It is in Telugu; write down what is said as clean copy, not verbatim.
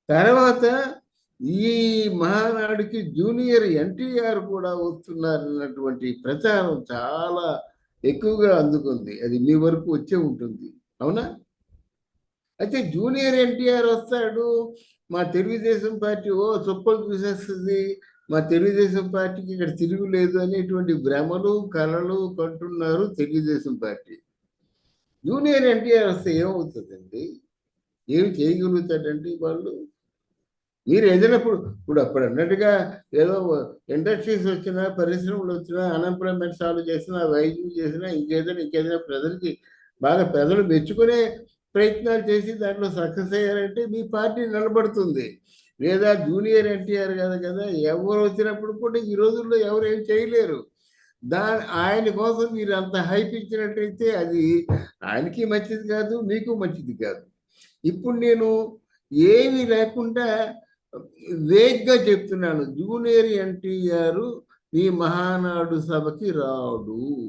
తర్వాత ఈ మహానాడుకి జూనియర్ ఎన్టీఆర్ కూడా వస్తున్నారన్నటువంటి ప్రచారం చాలా ఎక్కువగా అందుకుంది. అది మీ వరకు వచ్చే ఉంటుంది, అవునా? అయితే జూనియర్ ఎన్టీఆర్ వస్తాడు, మా తెలుగుదేశం పార్టీ చుప్పలు చూసేస్తుంది, మా తెలుగుదేశం పార్టీకి ఇక్కడ తిరుగులేదు అనేటువంటి భ్రమలు కలలు కంటున్నారు తెలుగుదేశం పార్టీ. జూనియర్ ఎన్టీఆర్ వస్తే ఏమవుతుందండి? ఏమి చేయగలుగుతాడండి వాళ్ళు? మీరు ఏదైనా ఇప్పుడు అప్పుడు అన్నట్టుగా ఏదో ఇండస్ట్రీస్ వచ్చినా, పరిశ్రమలు వచ్చినా, అన్ఎంప్లాయ్మెంట్ సాల్వ్ చేసినా, వైద్యం చేసినా, ఇంకేదైనా ప్రజలకి బాగా ప్రజలు మెచ్చుకునే ప్రయత్నాలు చేసి దాంట్లో సక్సెస్ అయ్యారంటే మీ పార్టీ నిలబడుతుంది. లేదా జూనియర్ ఎన్టీఆర్ కదా, ఎవరు వచ్చినప్పుడు కూడా ఈ రోజుల్లో ఎవరు ఏం చేయలేరు. ఆయన కోసం మీరు అంత హైప్ ఇచ్చినట్టయితే అది ఆయనకి మంచిది కాదు, మీకు మంచిది కాదు. ఇప్పుడు నేను ఏమీ లేకుండా వేగ్గా చెప్తున్నాను, జూనియర్ ఎన్టీఆర్ ఈ మహానాడు సభకి రాడు.